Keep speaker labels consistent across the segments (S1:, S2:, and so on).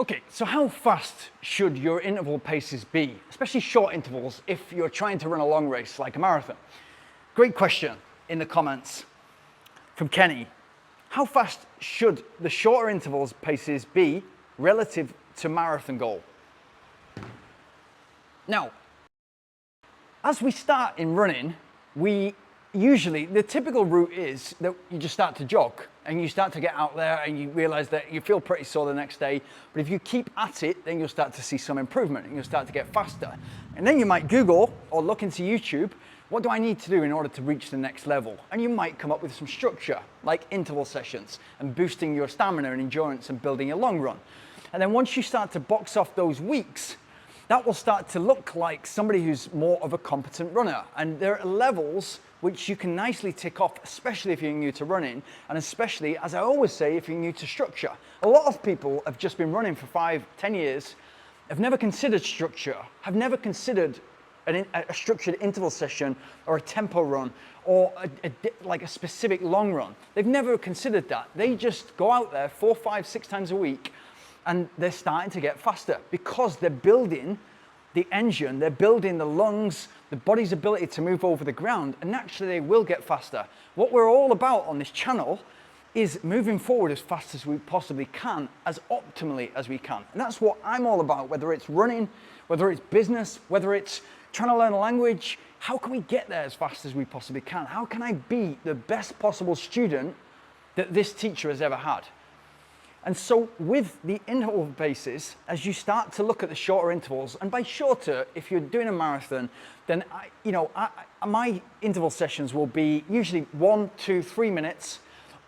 S1: Okay, so how fast should your interval paces be, especially short intervals, if you're trying to run a long race like a marathon? Great question in the comments from Kenny. How fast should the shorter intervals paces be relative to marathon goal? Now, as we start in running, the typical route is that you just start to jog and you start to get out there and you realize that you feel pretty sore the next day. But if you keep at it, then you'll start to see some improvement and you'll start to get faster. And then you might Google or look into YouTube, what do I need to do in order to reach the next level? And you might come up with some structure like interval sessions and boosting your stamina and endurance and building a long run. And then once you start to box off those weeks, that will start to look like somebody who's more of a competent runner. And there are levels which you can nicely tick off, especially if you're new to running, and especially, as I always say, if you're new to structure. A lot of people have just been running for 5, 10 years, have never considered structure, have never considered a structured interval session or a tempo run or like a specific long run. They've never considered that. They just go out there 4, 5, 6 times a week and they're starting to get faster because they're building the engine, they're building the lungs, the body's ability to move over the ground, and naturally they will get faster. What we're all about on this channel is moving forward as fast as we possibly can, as optimally as we can. And that's what I'm all about, whether it's running, whether it's business, whether it's trying to learn a language. How can we get there as fast as we possibly can? How can I be the best possible student that this teacher has ever had? And so with the interval basis, as you start to look at the shorter intervals, and by shorter, if you're doing a marathon, then my interval sessions will be usually 1, 2, 3 minutes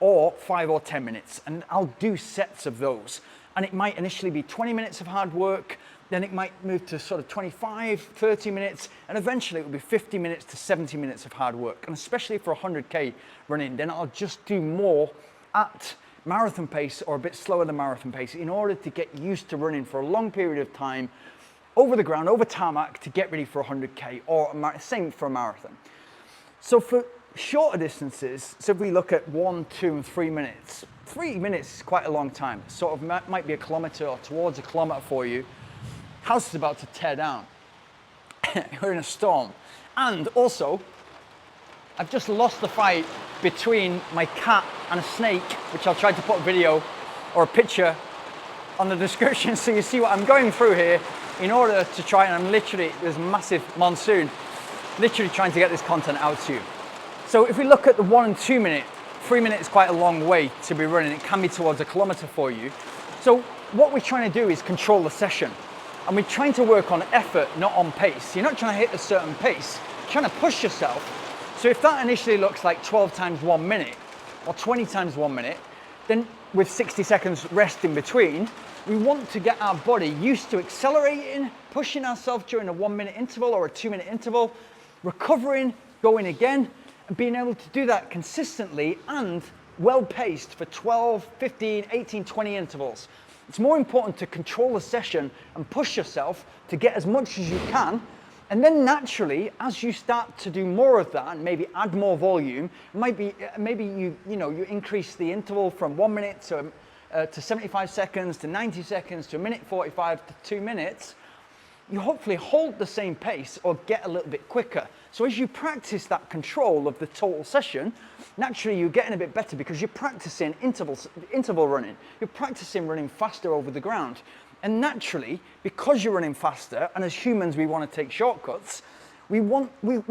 S1: or 5 or 10 minutes. And I'll do sets of those. And it might initially be 20 minutes of hard work, then it might move to sort of 25, 30 minutes, and eventually it will be 50 minutes to 70 minutes of hard work. And especially for 100K running, then I'll just do more at marathon pace or a bit slower than marathon pace in order to get used to running for a long period of time over the ground, over tarmac, to get ready for 100K, or same for a marathon. So for shorter distances, so if we look at 1, 2, and 3 minutes, 3 minutes is quite a long time. Sort of might be a kilometer or towards a kilometer for you. House is about to tear down. We're in a storm. And also, I've just lost the fight between my cat and a snake, which I'll try to put a video or a picture on the description so you see what I'm going through here in order to try, and I'm literally, there's a massive monsoon, literally trying to get this content out to you. So if we look at the 1 and 2 minute, 3 minutes is quite a long way to be running. It can be towards a kilometer for you. So what we're trying to do is control the session. And we're trying to work on effort, not on pace. You're not trying to hit a certain pace, you're trying to push yourself. So if that initially looks like 12 times 1 minute or 20 times 1 minute, then with 60 seconds rest in between, we want to get our body used to accelerating, pushing ourselves during a 1 minute interval or a 2 minute interval, recovering, going again, and being able to do that consistently and well paced for 12, 15, 18, 20 intervals. It's more important to control the session and push yourself to get as much as you can. And then naturally, as you start to do more of that and maybe add more volume, maybe you increase the interval from 1 minute to 75 seconds, to 90 seconds, to 1:45 to 2 minutes, you hopefully hold the same pace or get a little bit quicker. So as you practice that control of the total session, naturally you're getting a bit better because you're practicing interval running. You're practicing running faster over the ground. And naturally, because you're running faster, and as humans we want to take shortcuts, we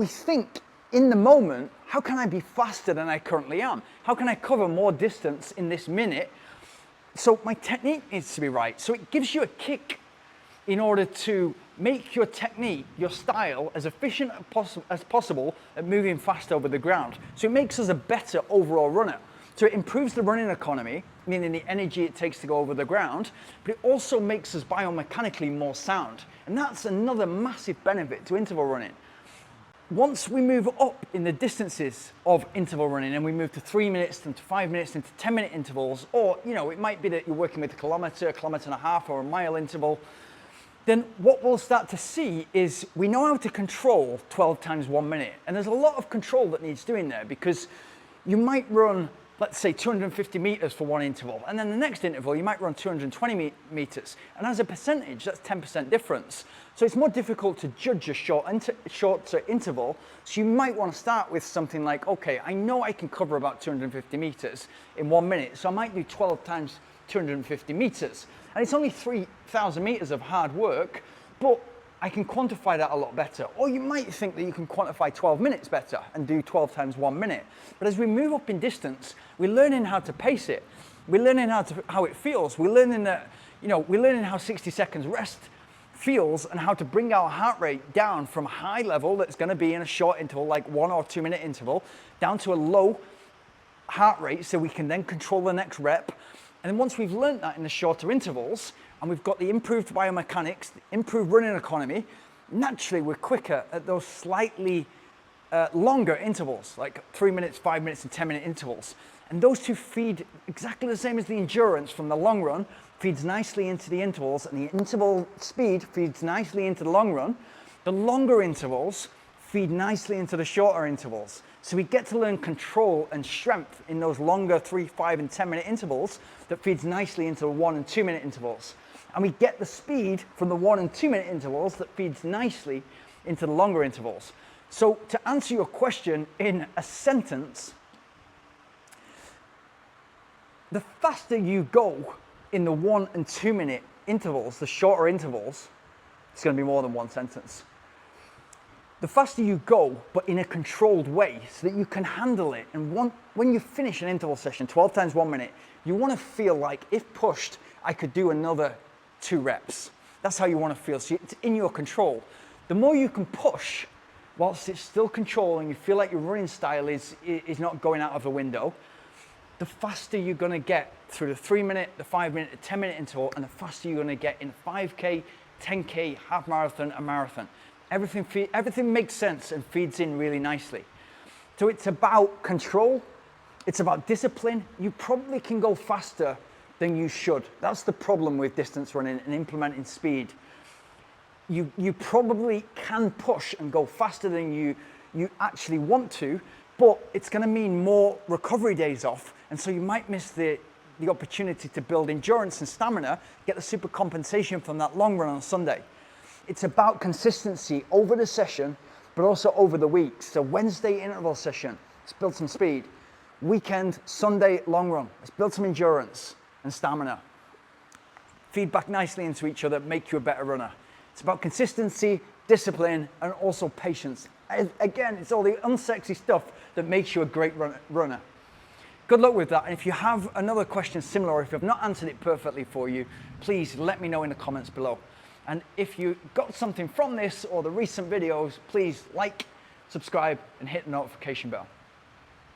S1: think in the moment, how can I be faster than I currently am? How can I cover more distance in this minute? So my technique needs to be right. So it gives you a kick in order to make your technique, your style, as efficient as possible at moving fast over the ground. So it makes us a better overall runner. So it improves the running economy, meaning the energy it takes to go over the ground, but it also makes us biomechanically more sound. And that's another massive benefit to interval running. Once we move up in the distances of interval running and we move to 3 minutes into 5 minutes into 10-minute intervals, or it might be that you're working with a kilometer and a half, or a mile interval, then what we'll start to see is we know how to control 12 times 1 minute. And there's a lot of control that needs doing there, because you might run let's say 250 meters for one interval. And then the next interval, you might run 220 meters. And as a percentage, that's 10% difference. So it's more difficult to judge a shorter interval. So you might want to start with something like, okay, I know I can cover about 250 meters in 1 minute. So I might do 12 times 250 meters. And it's only 3,000 meters of hard work, but I can quantify that a lot better. Or you might think that you can quantify 12 minutes better and do 12 times 1 minute. But as we move up in distance, we're learning how to pace it. We're learning how it feels. We're learning that, we're learning how 60 seconds rest feels and how to bring our heart rate down from a high level that's going to be in a short interval, like 1 or 2 minute interval, down to a low heart rate so we can then control the next rep. And then once we've learned that in the shorter intervals, and we've got the improved biomechanics, the improved running economy, naturally we're quicker at those slightly longer intervals, like 3 minutes, 5 minutes, and 10-minute intervals. And those two feed exactly the same as the endurance from the long run, feeds nicely into the intervals, and the interval speed feeds nicely into the long run. The longer intervals feed nicely into the shorter intervals. So we get to learn control and strength in those longer 3, 5, and 10-minute intervals that feeds nicely into the 1 and 2 minute intervals. And we get the speed from the 1 and 2 minute intervals that feeds nicely into the longer intervals. So to answer your question in a sentence, the faster you go in the 1 and 2 minute intervals, the shorter intervals, it's going to be more than one sentence. The faster you go, but in a controlled way so that you can handle it. And when you finish an interval session, 12 times 1 minute, you want to feel like, if pushed, I could do another 2 reps. That's how you want to feel. So it's in your control. The more you can push, whilst it's still control and you feel like your running style is not going out of the window, the faster you're going to get through the 3 minute, the 5 minute, the 10 minute interval, and the faster you're going to get in 5K, 10K, half marathon, and marathon. Everything makes sense and feeds in really nicely. So it's about control. It's about discipline. You probably can go faster than you should. That's the problem with distance running and implementing speed. You probably can push and go faster than you actually want to, but it's going to mean more recovery days off. And so you might miss the opportunity to build endurance and stamina, get the super compensation from that long run on Sunday. It's about consistency over the session, but also over the week. So Wednesday interval session, let's build some speed. Weekend, Sunday long run, let's build some endurance and stamina. Feed back nicely into each other, make you a better runner. It's about consistency, discipline, and also patience. Again, it's all the unsexy stuff that makes you a great runner. Good luck with that. And if you have another question similar, or if I've not answered it perfectly for you, please let me know in the comments below. And if you got something from this or the recent videos, please like, subscribe, and hit the notification bell.